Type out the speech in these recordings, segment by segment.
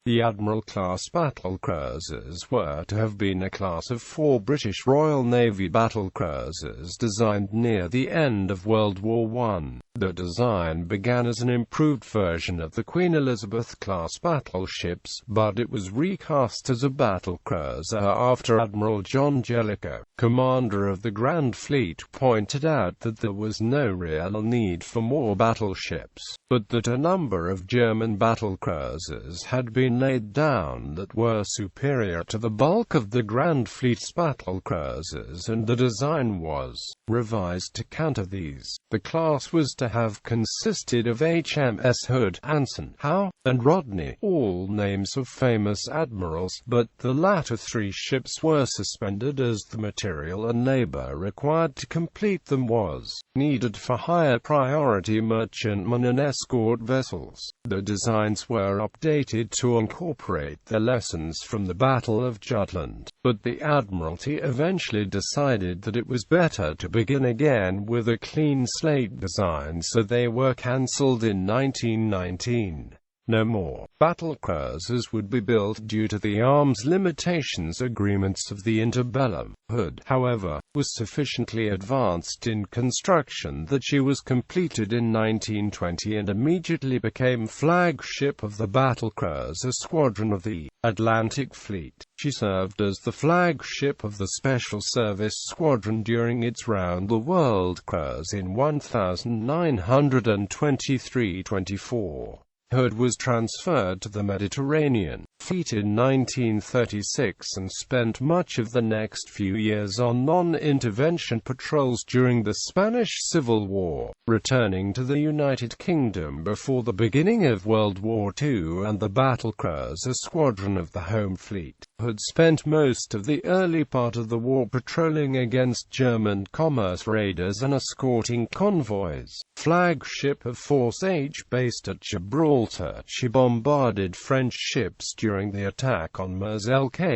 The Admiral-class battlecruisers were to have been a class of 4 British Royal Navy battlecruisers designed near the end of World War I. The design began as an improved version of the Queen Elizabeth-class battleships, but it was recast as a battlecruiser after Admiral John Jellicoe, commander of the Grand Fleet, pointed out that there was no real need for more battleships, but that a number of German battlecruisers had been laid down that were superior to the bulk of the Grand Fleet's battlecruisers, and the design was revised to counter these. The class was to have consisted of HMS Hood, Anson, Howe, and Rodney, all names of famous admirals, but the latter 3 ships were suspended as the material and labor required to complete them was needed for higher priority merchantmen and escort vessels. The designs were updated to incorporate the lessons from the Battle of Jutland, but the Admiralty eventually decided that it was better to begin again with a clean slate design, so they were cancelled in 1919. No more battlecruisers would be built due to the arms limitations agreements of the interbellum. Hood, however, was sufficiently advanced in construction that she was completed in 1920 and immediately became flagship of the battlecruiser squadron of the Atlantic Fleet. She served as the flagship of the Special Service Squadron during its round-the-world cruise in 1923–24. Hood was transferred to the Mediterranean Fleet in 1936 and spent much of the next few years on non-intervention patrols during the Spanish Civil War, returning to the United Kingdom before the beginning of World War II and the battlecruiser squadron of the Home Fleet. Hood spent most of the early part of the war patrolling against German commerce raiders and escorting convoys. Flagship of Force H based at Gibraltar, she bombarded French ships during the attack on Mers el-Bir.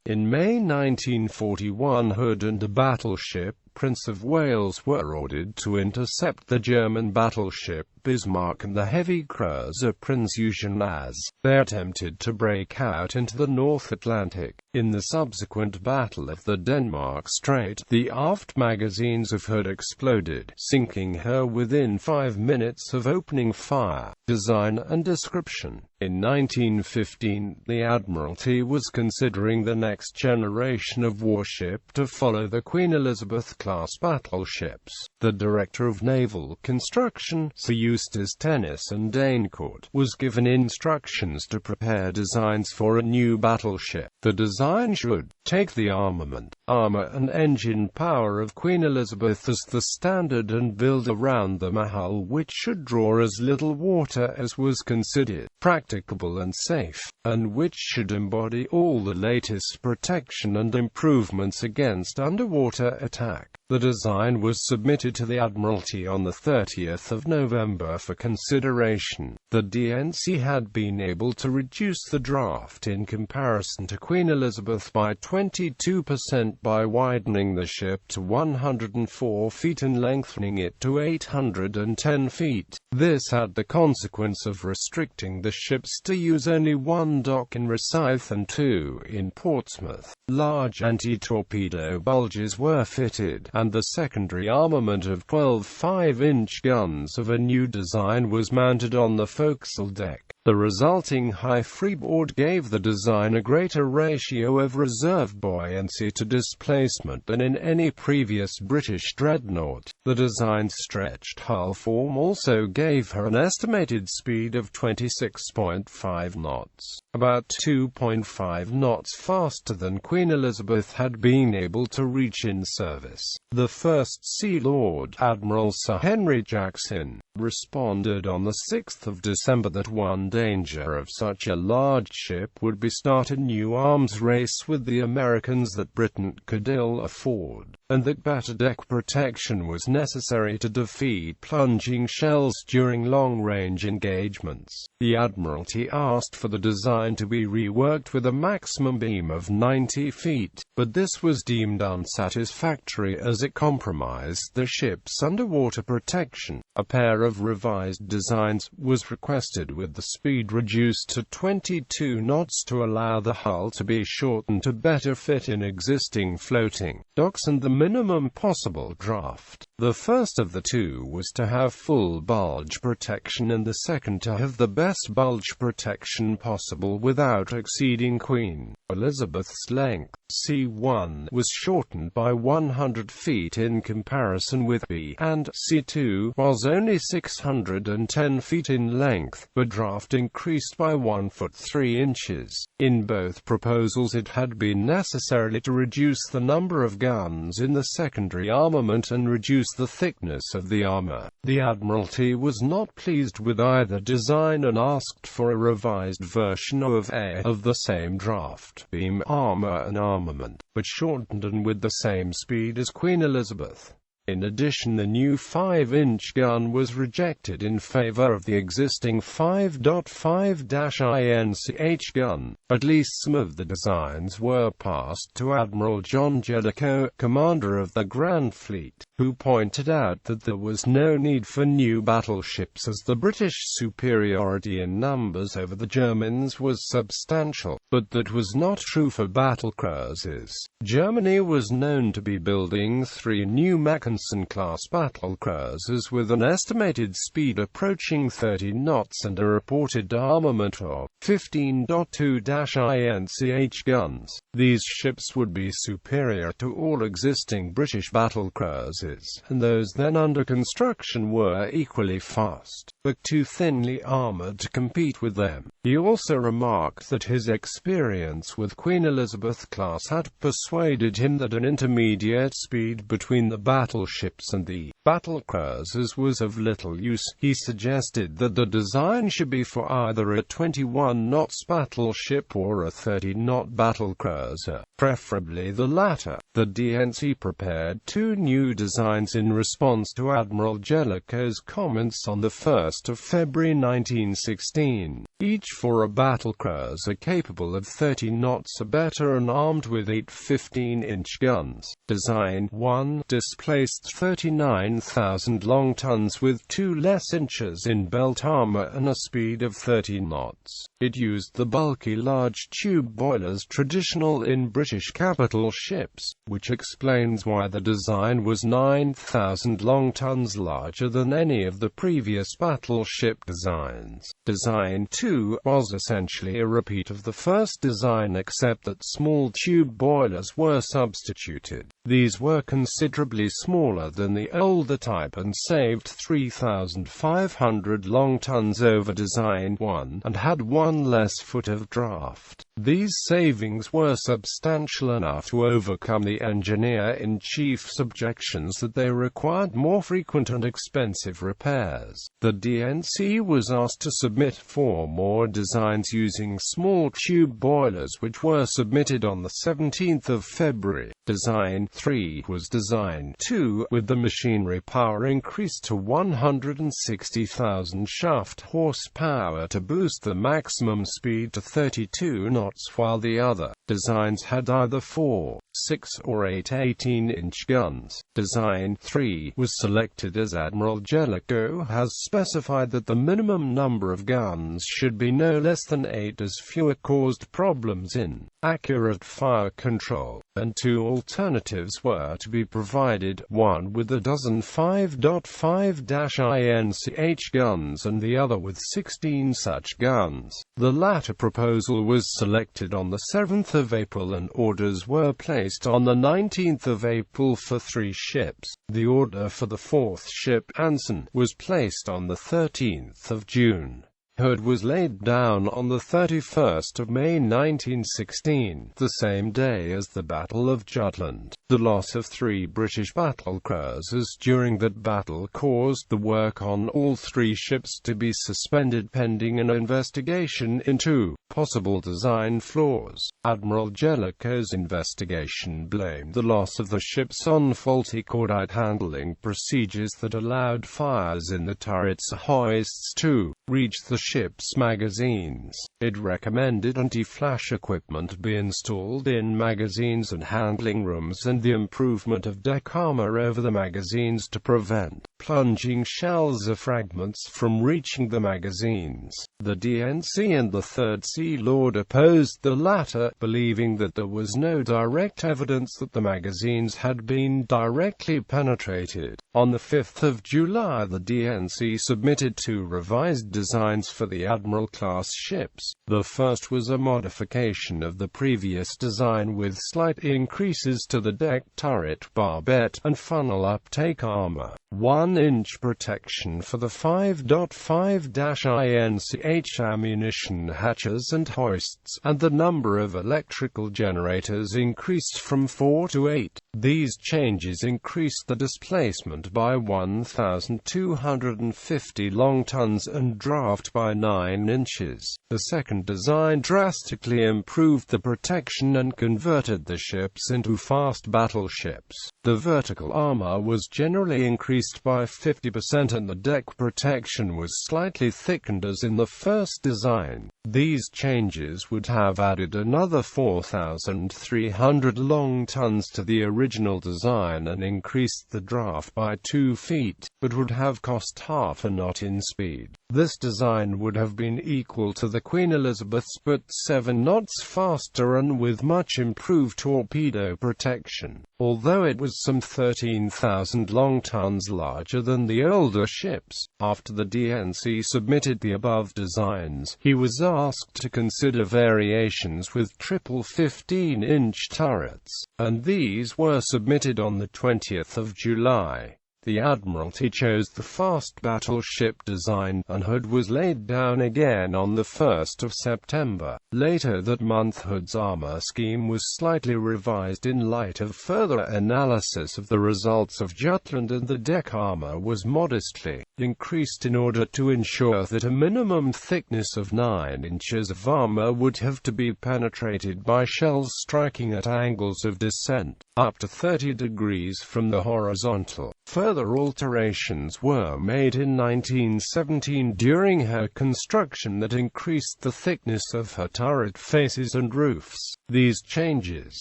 In May 1941, Hood and a battleship, Prince of Wales, were ordered to intercept the German battleship Bismarck and the heavy cruiser Prince Eugen as they attempted to break out into the North Atlantic. In the subsequent Battle of the Denmark Strait, the aft magazines of Hood exploded, sinking her within 5 minutes of opening fire. Design and description. In 1915, the Admiralty was considering the next generation of warship to follow the Queen Elizabeth-class battleships. The Director of Naval Construction, Sir Eustace Tennyson d'Eyncourt, was given instructions to prepare designs for a new battleship. The design should take the armament, armor and engine power of Queen Elizabeth as the standard and build around them a hull which should draw as little water as was considered practicable and safe, and which should embody all the latest protection and improvements against underwater attack. The design was submitted to the Admiralty on the 30th of November for consideration. The DNC had been able to reduce the draft in comparison to Queen Elizabeth by 22% by widening the ship to 104 feet and lengthening it to 810 feet. This had the consequence of restricting the ships to use only 1 dock in Rosyth and 2 in Portsmouth. Large anti-torpedo bulges were fitted, and the secondary armament of 12 5-inch guns of a new design was mounted on the forecastle deck. The resulting high freeboard gave the design a greater ratio of reserve buoyancy to displacement than in any previous British dreadnought. The design's stretched hull form also gave her an estimated speed of 26.5 knots, about 2.5 knots faster than Queen Elizabeth had been able to reach in service. The First Sea Lord, Admiral Sir Henry Jackson, responded on the 6th of December that one danger of such a large ship would be start a new arms race with the Americans that Britain could ill afford. and that better deck protection was necessary to defeat plunging shells during long-range engagements. The Admiralty asked for the design to be reworked with a maximum beam of 90 feet, but this was deemed unsatisfactory as it compromised the ship's underwater protection. A pair of revised designs was requested with the speed reduced to 22 knots to allow the hull to be shortened to better fit in existing floating docks and the minimum possible draft. The first of the two was to have full bulge protection and the second to have the best bulge protection possible without exceeding Queen Elizabeth's length. C1 was shortened by 100 feet in comparison with B, and C2 was only 610 feet in length, but draft increased by 1 foot 3 inches. In both proposals it had been necessary to reduce the number of guns in the secondary armament and reduce the thickness of the armor. The Admiralty was not pleased with either design and asked for a revised version of A of the same draft, beam, armor and armament, but shortened and with the same speed as Queen Elizabeth. In addition, the new 5-inch gun was rejected in favor of the existing 5.5-INCH gun. At least some of the designs were passed to Admiral John Jellicoe, commander of the Grand Fleet, who pointed out that there was no need for new battleships as the British superiority in numbers over the Germans was substantial, but that was not true for battlecruisers. Germany was known to be building 3 new Mackensen-class battlecruisers with an estimated speed approaching 30 knots and a reported armament of 15.2-INCH guns. These ships would be superior to all existing British battlecruisers, and those then under construction were equally fast, but too thinly armored to compete with them. He also remarked that his experience with Queen Elizabeth class had persuaded him that an intermediate speed between the battleships and the battlecruisers was of little use. He suggested that the design should be for either a 21 knots battleship or a 30-knot battlecruiser, preferably the latter. The DNC prepared 2 new designs in response to Admiral Jellicoe's comments on the 1st of February 1916, each for a battlecruiser capable of 30 knots or better and armed with 8 15-inch guns. Design 1 displaced 39,000 long tons with 2 less inches in belt armor and a speed of 30 knots. It used the bulky large tube boilers traditional in British capital ships, which explains why the design was 9,000 long tons larger than any of the previous battleship designs. Design 2 was essentially a repeat of the first design except that small tube boilers were substituted. These were considerably smaller than the older type and saved 3,500 long tons over Design 1, and had 1 less foot of draft. These savings were substantial enough to overcome the engineer-in-chief's objections that they required more frequent and expensive repairs. The DNC was asked to submit 4 more designs using small tube boilers, which were submitted on the 17th of February. Design 3 was Design 2, with the machinery power increased to 160,000 shaft horsepower to boost the maximum speed to 32 knots, while the other designs had either 4, 6 or 8 18-inch guns. Design 3 was selected as Admiral Jellicoe has specified that the minimum number of guns should be no less than 8 as fewer caused problems in accurate fire control, and 2 alternatives were to be provided, one with a dozen 5.5-INCH guns and the other with 16 such guns. The latter proposal was selected on the 7th of April and orders were placed on the 19th of April for 3 ships. The order for the 4th ship, Anson, was placed on the 13th of June. Hood was laid down on the 31st of May 1916, the same day as the Battle of Jutland. The loss of 3 British battlecruisers during that battle caused the work on all 3 ships to be suspended pending an investigation into possible design flaws. Admiral Jellicoe's investigation blamed the loss of the ships on faulty cordite handling procedures that allowed fires in the turrets' hoists to reach the ship's magazines. It recommended anti-flash equipment be installed in magazines and handling rooms, and the improvement of deck armor over the magazines to prevent plunging shells or fragments from reaching the magazines. The DNC and the Third Sea Lord opposed the latter, believing that there was no direct evidence that the magazines had been directly penetrated. On the 5th of July, the DNC submitted 2 revised designs for the Admiral-class ships. The first was a modification of the previous design with slight increases to the deck turret, barbette, and funnel uptake armor. 1-inch protection for the 5.5-INCH ammunition hatches and hoists, and the number of electrical generators increased from 4 to 8. These changes increased the displacement by 1,250 long tons and draft by 9 inches. The second design drastically improved the protection and converted the ships into fast battleships. The vertical armor was generally increased by 50% and the deck protection was slightly thickened as in the first design. These changes would have added another 4,300 long tons to the original design and increased the draft by 2 feet, but would have cost half a knot in speed. This design would have been equal to the Queen Elizabeth's but 7 knots faster and with much improved torpedo protection. Although it was some 13,000 long tons larger than the older ships, after the DNC submitted the above designs, he was asked to consider variations with triple 15-inch turrets, and these were submitted on the 20th of July. The Admiralty chose the fast battleship design, and Hood was laid down again on the 1st of September. Later that month, Hood's armor scheme was slightly revised in light of further analysis of the results of Jutland, and the deck armor was modestly increased in order to ensure that a minimum thickness of 9 inches of armor would have to be penetrated by shells striking at angles of descent, up to 30 degrees from the horizontal. Further alterations were made in 1917 during her construction that increased the thickness of her turret faces and roofs. These changes,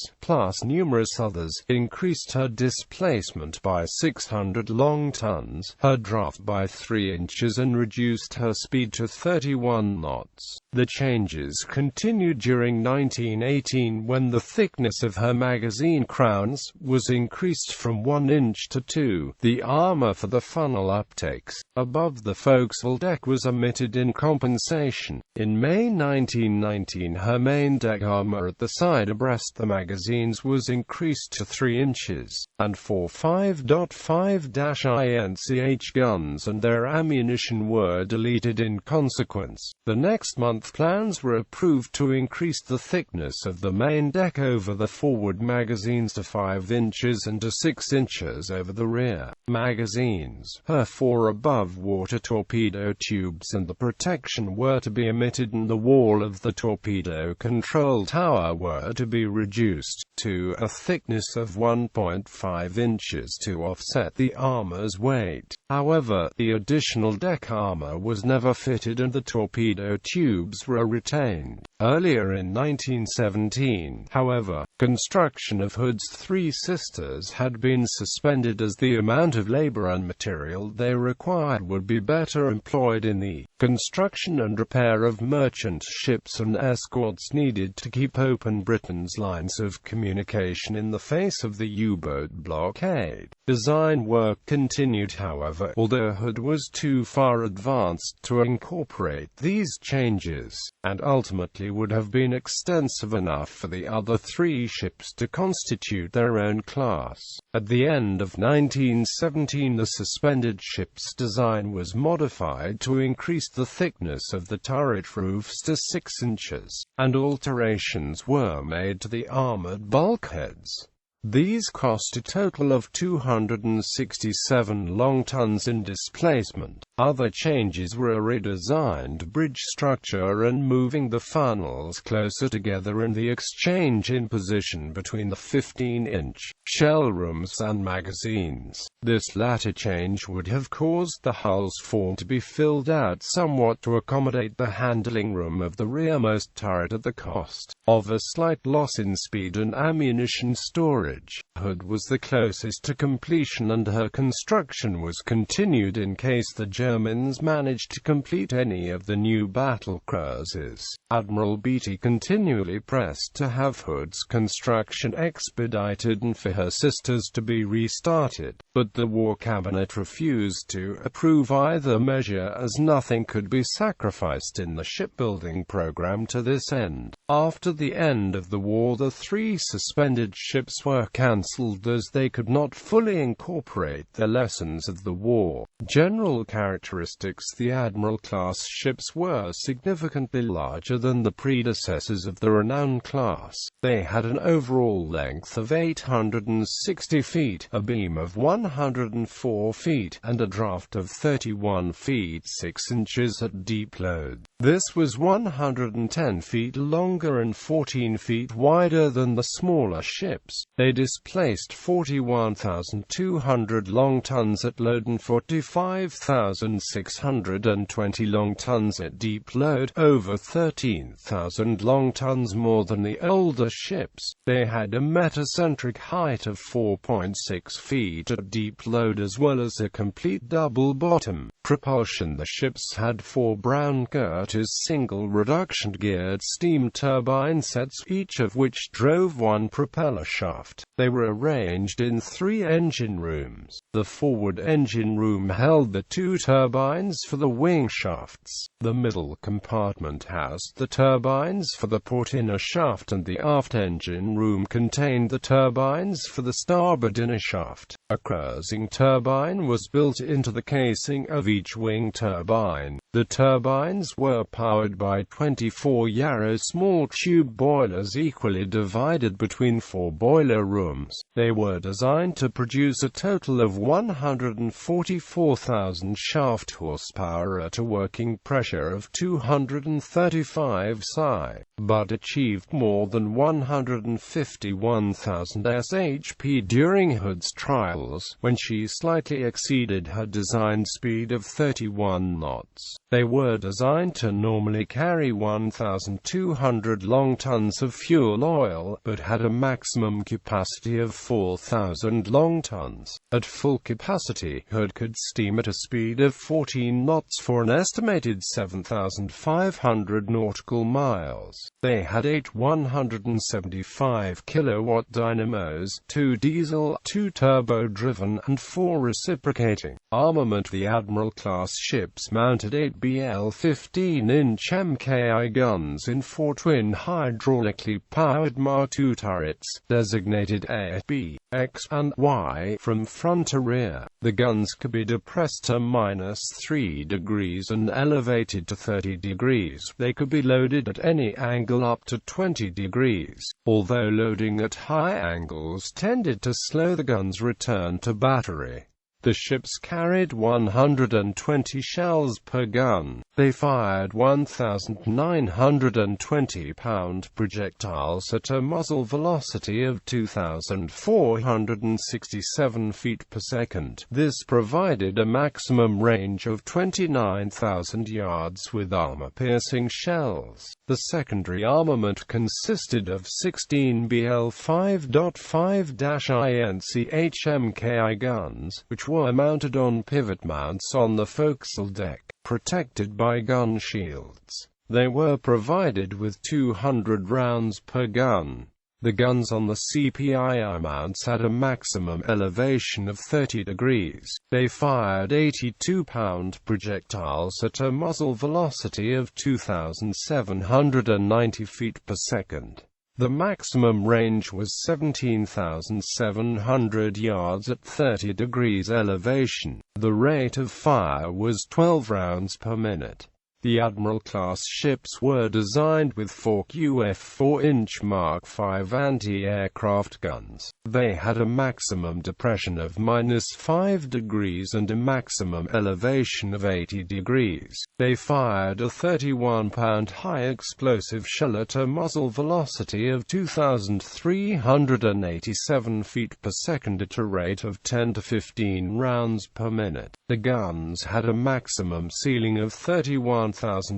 plus numerous others, increased her displacement by 600 long tons, her draft by 3 inches, and reduced her speed to 31 knots. The changes continued during 1918 when the thickness of her magazine crowns was increased from 1 inch to 2. The armor for the funnel uptakes above the forecastle deck was omitted in compensation. In May 1919, her main deck armor at the side abreast the magazines was increased to 3 inches, and for 5.5-INCH guns and their ammunition were deleted in consequence. The next month, plans were approved to increase the thickness of the main deck over the forward magazines to 5 inches and to 6 inches over the rear magazines. Her 4 above-water torpedo tubes and the protection were to be omitted, and the wall of the torpedo control tower were to be reduced to a thickness of 1.5 inches to offset the armor's weight. However, the additional deck armor was never fitted and the torpedo tubes were retained. Earlier in 1917, however, construction of Hood's 3 sisters had been suspended as the amount of labor and material they required would be better employed in the construction and repair of merchant ships and escorts needed to keep open Britain's lines of communication in the face of the U-boat blockade. Design work continued, however, although Hood was too far advanced to incorporate these changes, and ultimately would have been extensive enough for the other 3 ships to constitute their own class. At the end of 1917, the suspended ship's design was modified to increase the thickness of the turret roofs to 6 inches, and alterations were made to the armored bulkheads. These cost a total of 267 long tons in displacement. Other changes were a redesigned bridge structure and moving the funnels closer together and the exchange in position between the 15-inch shell rooms and magazines. This latter change would have caused the hull's form to be filled out somewhat to accommodate the handling room of the rearmost turret at the cost of a slight loss in speed and ammunition storage. Hood was the closest to completion, and her construction was continued in case the Germans managed to complete any of the new battlecruisers. Admiral Beatty continually pressed to have Hood's construction expedited and for her sisters to be restarted, but the War Cabinet refused to approve either measure as nothing could be sacrificed in the shipbuilding program to this end. After the end of the war, the 3 suspended ships were cancelled as they could not fully incorporate the lessons of the war. General characteristics: the Admiral-class ships were significantly larger than the predecessors of the renowned class. They had an overall length of 860 feet, a beam of 104 feet, and a draft of 31 feet 6 inches at deep load. This was 110 feet longer and 14 feet wider than the smaller ships. They displaced 41,200 long tons at load and 45,620 long tons at deep load, over 13,000 long tons more than the older ships. They had a metacentric height of 4.6 feet at deep load as well as a complete double bottom. Propulsion: the ships had 4 Brown Curtis single reduction geared steam turbine sets, each of which drove 1 propeller shaft. They were arranged in 3 engine rooms. The forward engine room held the 2 turbines for the wing shafts. The middle compartment housed the turbines for the port inner shaft, and the aft engine room contained the turbines for the starboard inner shaft. A cruising turbine was built into the casing of each wing turbine. The turbines were powered by 24 Yarrow small tube boilers equally divided between 4 boiler rooms. They were designed to produce a total of 144,000 shaft horsepower at a working pressure of 235 psi, but achieved more than 151,000 shp during Hood's trials, when she slightly exceeded her design speed of 31 knots. They were designed to normally carry 1,200 long tons of fuel oil, but had a maximum capacity of 4,000 long tons. At full capacity, Hood could steam at a speed of 14 knots for an estimated 7,500 nautical miles. They had 8 175 kilowatt dynamos, 2 diesel, 2 turbo-driven, and 4 reciprocating. Armament: the Admiral-class ships mounted 8 BL-15-inch MKI guns in 4 twin hydraulically powered Mark II turrets, designated A, B, X, and Y, from front to rear. The guns could be depressed to -3 degrees and elevated to 30 degrees. They could be loaded at any angle up to 20 degrees, although loading at high angles tended to slow the gun's return to battery. The ships carried 120 shells per gun. They fired 1,920-pound projectiles at a muzzle velocity of 2,467 feet per second. This provided a maximum range of 29,000 yards with armor-piercing shells. The secondary armament consisted of 16 BL-5.5-INCH MKI guns, which were mounted on pivot mounts on the forecastle deck, protected by gun shields. They were provided with 200 rounds per gun. The guns on the CPII mounts had a maximum elevation of 30 degrees. They fired 82-pound projectiles at a muzzle velocity of 2,790 feet per second. The maximum range was 17,700 yards at 30 degrees elevation. The rate of fire was 12 rounds per minute. The Admiral-class ships were designed with 4 QF 4-inch Mark V anti-aircraft guns. They had a maximum depression of -5 degrees and a maximum elevation of 80 degrees. They fired a 31-pound high-explosive shell at a muzzle velocity of 2,387 feet per second at a rate of 10 to 15 rounds per minute. The guns had a maximum ceiling of 31,000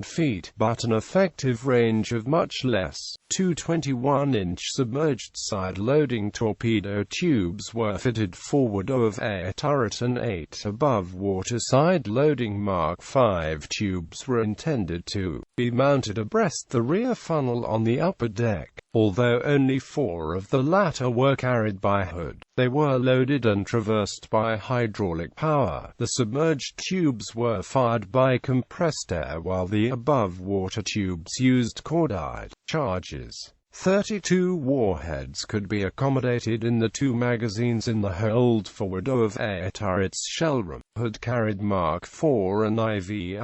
feet, but an effective range of much less. Two 21-inch submerged side-loading torpedo tubes were fitted forward of a turret, and 8 above-water side-loading Mark V tubes were intended to be mounted abreast the rear funnel on the upper deck. Although only 4 of the latter were carried by Hood, they were loaded and traversed by hydraulic power. The submerged tubes were fired by compressed air, while the above-water tubes used cordite charges. 32 warheads could be accommodated in the 2 magazines in the hold forward of a turret's shell room. Hood carried Mark IV and IV**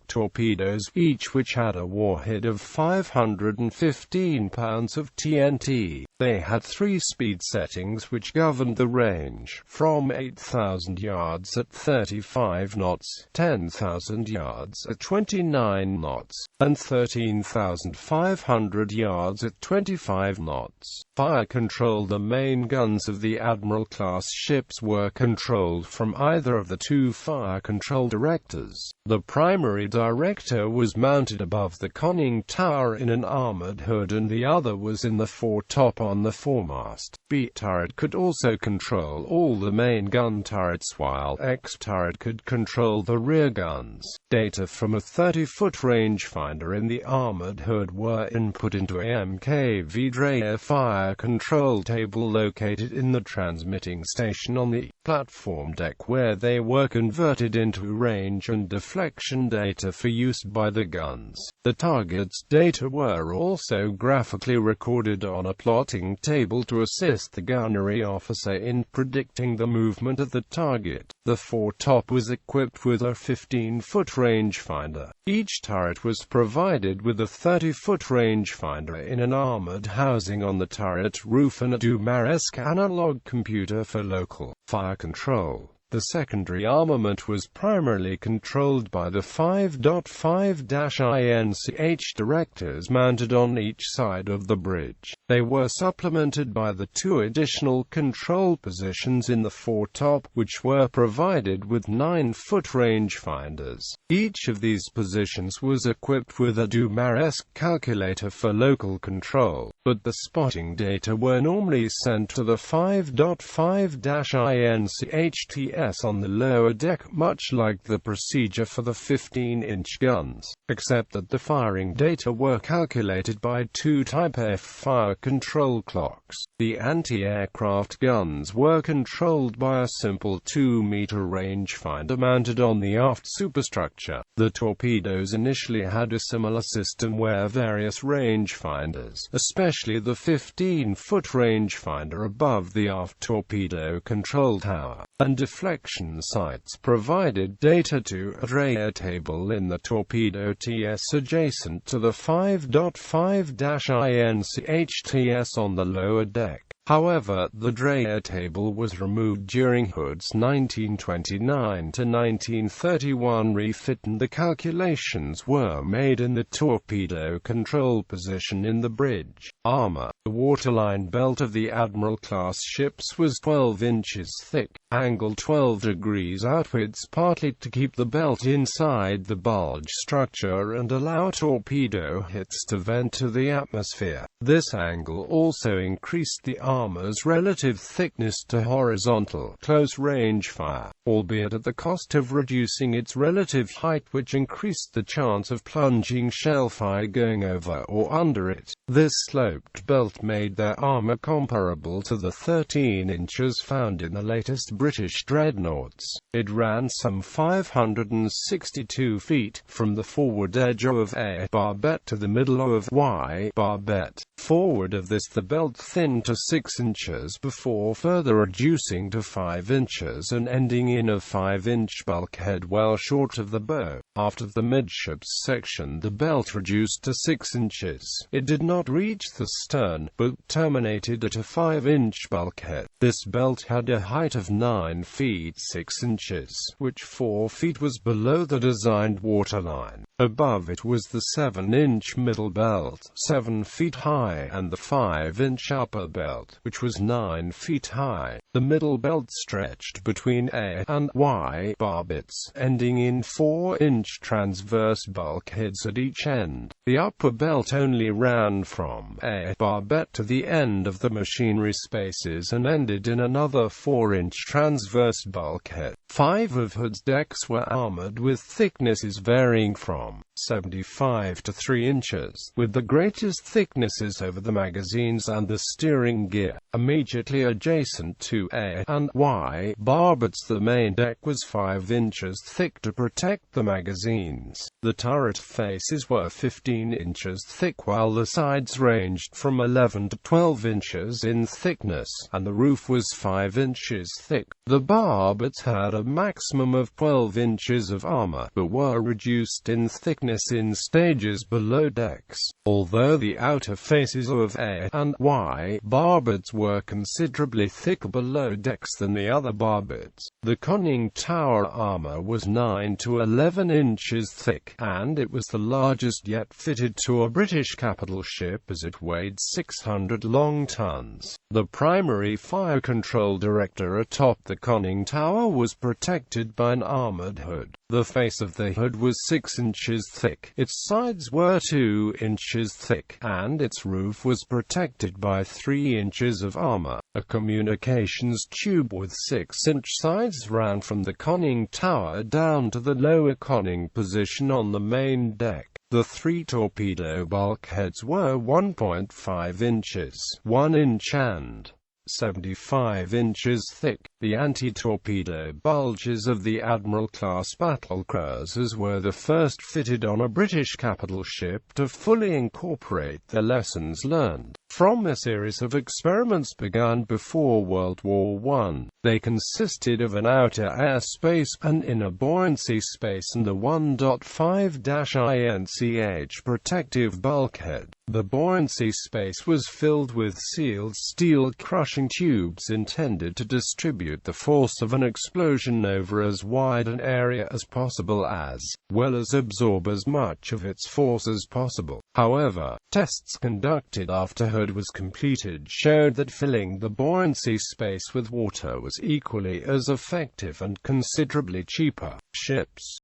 torpedoes, each which had a warhead of 515 pounds of TNT. They had 3 speed settings which governed the range, from 8,000 yards at 35 knots, 10,000 yards at 29 knots, and 13,500 yards at 25 knots. Fire control. The main guns of the Admiral-class ships were controlled from either of the 2 fire control directors. The primary director was mounted above the conning tower in an armored hood, and the other was in the foretop on the foremast. B turret could also control all the main gun turrets, while X turret could control the rear guns. Data from a 30-foot rangefinder in the armored hood were input into a MKV fire control table located in the transmitting station on the platform deck, where they were converted into range and deflection data for use by the guns. The target's data were also graphically recorded on a plotting table to assist the gunnery officer in predicting the movement of the target. The foretop was equipped with a 15-foot rangefinder. Each turret was provided with a 30-foot rangefinder in an armored housing on the turret roof and a Dumaresque analog computer for local fire control. The secondary armament was primarily controlled by the 5.5-INCH directors mounted on each side of the bridge. They were supplemented by the 2 additional control positions in the foretop, which were provided with 9-foot rangefinders. Each of these positions was equipped with a Dumaresque calculator for local control, but the spotting data were normally sent to the 5.5-INCHTS on the lower deck, much like the procedure for the 15-inch guns, except that the firing data were calculated by 2 Type F fire control clocks. The anti-aircraft guns were controlled by a simple 2-meter rangefinder mounted on the aft superstructure. The torpedoes initially had a similar system where various rangefinders, especially the 15-foot rangefinder above the aft torpedo control tower, and deflection sights, provided data to a dray table in the torpedo TS adjacent to the 5.5-INCHTS on the lower deck. However, the dray table was removed during Hood's 1929 to 1931 refit, and the calculations were made in the torpedo control position in the bridge. Armor. The waterline belt of the Admiral-class ships was 12 inches thick, angled 12 degrees outwards, partly to keep the belt inside the bulge structure and allow torpedo hits to vent to the atmosphere. This angle also increased the armor armor's relative thickness to horizontal close-range fire, albeit at the cost of reducing its relative height, which increased the chance of plunging shell fire going over or under it. This sloped belt made their armor comparable to the 13 inches found in the latest British dreadnoughts. It ran some 562 feet, from the forward edge of A barbette to the middle of Y barbette. Forward of this the belt thinned to 6 inches before further reducing to 5 inches and ending in a 5-inch bulkhead well short of the bow. After the midships section the belt reduced to 6 inches. It did not reach the stern, but terminated at a 5-inch bulkhead. This belt had a height of 9 feet 6 inches, which 4 feet was below the designed waterline. Above it was the 7-inch middle belt, 7 feet high, and the 5-inch upper belt, which was 9 feet high. The middle belt stretched between A and Y barbettes, ending in 4-inch transverse bulkheads at each end. The upper belt only ran from A barbette to the end of the machinery spaces and ended in another 4-inch transverse bulkhead. 5 of Hood's decks were armored with thicknesses varying from 75 to 3 inches, with the greatest thicknesses over the magazines and the steering gear. Immediately adjacent to A and Y barbettes the main deck was 5 inches thick to protect the magazines. The turret faces were 15 inches thick, while the sides ranged from 11 to 12 inches in thickness, and the roof was 5 inches thick. The barbettes had a maximum of 12 inches of armor, but were reduced in thickness in stages below decks. Although the outer faces of A and Y barbettes were considerably thicker below decks than the other barbettes, the conning tower armor was 9 to 11 inches thick, and it was the largest yet fitted to a British capital ship, as it weighed 600 long tons. The primary fire control director atop the conning tower was protected by an armored hood. The face of the hood was 6 inches thick, its sides were 2 inches thick, and its roof was protected by 3 inches of armor. A communications tube with 6-inch sides ran from the conning tower down to the lower conning position on the main deck. The 3 torpedo bulkheads were 1.5 inches, 1 inch and 75 inches thick. The anti-torpedo bulges of the Admiral-class battlecruisers were the first fitted on a British capital ship to fully incorporate the lessons learned from a series of experiments begun before World War I. They consisted of an outer airspace, an inner buoyancy space, and a 1.5-inch protective bulkhead. The buoyancy space was filled with sealed steel crushing tubes intended to distribute the force of an explosion over as wide an area as possible, as well as absorb as much of its force as possible. However, tests conducted after Hood was completed showed that filling the buoyancy space with water was equally as effective and considerably cheaper. Ships